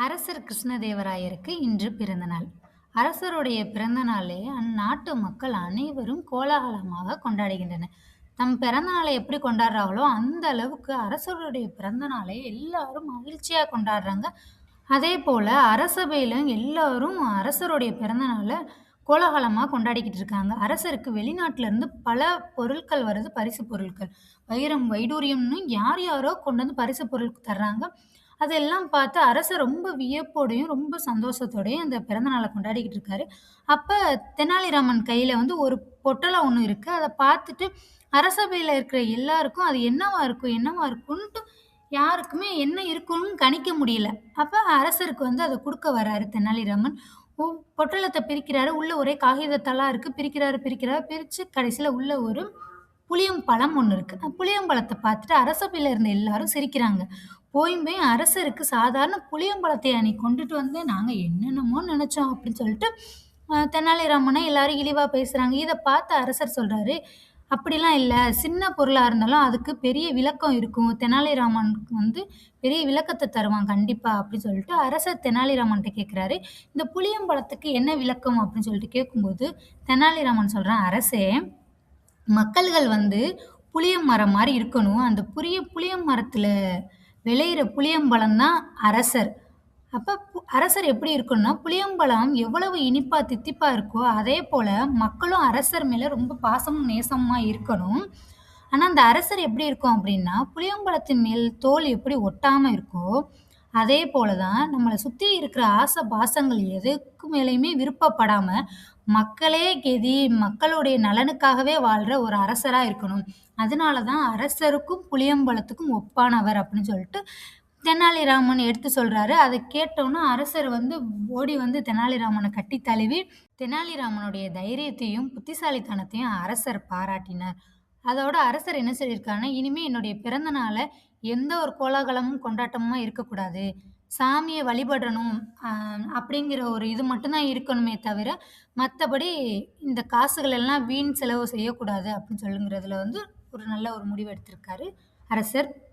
அரசர் கிருஷ்ணதேவராயருக்கு இன்று பிறந்தநாள். அரசருடைய பிறந்த நாளை அந்நாட்டு மக்கள் அனைவரும் கோலாகலமாக கொண்டாடுகின்றனர். தம் பிறந்த நாளை எப்படி கொண்டாடுறாங்களோ, அந்த அளவுக்கு அரசருடைய பிறந்த நாளை எல்லாரும் மகிழ்ச்சியா கொண்டாடுறாங்க. அதேபோல அரசபையிலும் எல்லாரும் அரசருடைய பிறந்த நாள கோலாகலமா கொண்டாடிக்கிட்டு இருக்காங்க. அரசருக்கு வெளிநாட்டுல இருந்து பல பொருட்கள் வருது, பரிசு பொருட்கள். வைரம், வைடூரியம்னு யார் யாரோ கொண்டு வந்து பரிசு பொருள் தர்றாங்க. அதெல்லாம் பார்த்து அரசர் ரொம்ப வியப்போடையும், ரொம்ப சந்தோஷத்தோடையும் அந்த பிறந்த நாள கொண்டாடிக்கிட்டு இருக்காரு. அப்ப தெனாலிராமன் கையில வந்து ஒரு பொட்டலம் ஒண்ணு இருக்கு. அத பார்த்துட்டு அரசவையில இருக்கிற எல்லாருக்கும் அது என்னவா இருக்கும்? என்னவா இருக்கும்ன்ட்டு யாருக்குமே என்ன இருக்கும்னு கணிக்க முடியல. அப்ப அரசருக்கு வந்து அத குடுக்க வராரு தெனாலிராமன். ஒ பொட்டலத்த பிரிக்கிறாரு. உள்ள ஒரே காகிதத்தாளா இருக்கு. பிரிக்கிறாரு, பிரிக்கிறாரு. பிரிச்சு கடைசியில உள்ள ஒரு புளியம் பழம் ஒண்ணு இருக்கு. புளியம்பழத்த பார்த்துட்டு அரசவையில இருந்த எல்லாரும் சிரிக்கிறாங்க. போய் அரசருக்கு சாதாரண புளியம்பழத்தையா நீ கொண்டுட்டு வந்த? நாங்க என்னென்னமோ நெனச்சோம் அப்படின்னு சொல்லிட்டு, தெனாலிராமன எல்லாரும் இழிவா பேசுறாங்க. இத பார்த்த அரசர் சொல்றாரு, அப்படிலாம் இல்ல. சின்ன பொருளா இருந்தாலும் அதுக்கு பெரிய விளக்கம் இருக்கும். தெனாலிராமனுக்கு வந்து பெரிய விளக்கத்த தருவான் கண்டிப்பா அப்படின்னு சொல்லிட்டு அரசர் தெனாலிராமன்ட்ட கேட்கிறாரு. இந்த புளியம்பழத்துக்கு என்ன விளக்கம் அப்படின்னு சொல்லிட்டு கேட்கும்போது, தெனாலிராமன் சொல்றான், அரசே மக்கள்கள் வந்து புளிய மரம் மாரி இருக்கணும். அந்த புளிய மரத்துல விளையிற புளியம்பழம் தான் அரசர். அப்ப அரசர் எப்படி இருக்கணும்னா, புளியம்பழம் எவ்வளவு இனிப்பா, தித்திப்பா இருக்கோ, அதே போல மக்களும் அரசர் மேல ரொம்ப பாசமும், நேசமுமா இருக்கணும். ஆனா, அந்த அரசர் எப்படி இருக்கும் அப்படின்னா, புளியம்பழத்தின் மேல் தோல் எப்படி ஒட்டாம இருக்கோ, அதே போல தான் நம்மள சுத்தி இருக்கிற ஆசை, பாசங்கள் எதுக்கு மேலயுமே விருப்பப்படாம, மக்களே கெதி, மக்களுடைய நலனுக்காகவே வாழ்ற ஒரு அரசரா இருக்கணும். அதனால தான் அரசருக்கும், புளியம்பழத்துக்கும் ஒப்பானவர் அப்படின்னு சொல்லிட்டு தெனாலிராமன் எடுத்து சொல்றாரு. அத கேட்டோனே அரசர் வந்து ஓடி வந்து தெனாலிராமன கட்டி தழுவி, தெனாலிராமனுடைய தைரியத்தையும், புத்திசாலித்தனத்தையும் அரசர் பாராட்டினார். அதோட அரசர் என்ன சொல்லியிருக்காருன்னா, "இனிமே என்னுடைய பிறந்த நாள எந்த ஒரு கோலாகலமும், கொண்டாட்டமுமா இருக்கக்கூடாது. சாமிய வழிபடணும் அப்படிங்கிற ஒரு இது மட்டும் தான் இருக்கணுமே தவிர, மத்தபடி இந்த காசுகள் எல்லாம் வீண் செலவு செய்யக்கூடாது." அப்படின்னு சொல்லுங்கிறதுல வந்து ஒரு நல்ல ஒரு முடிவு எடுத்திருக்காரு அரசர்.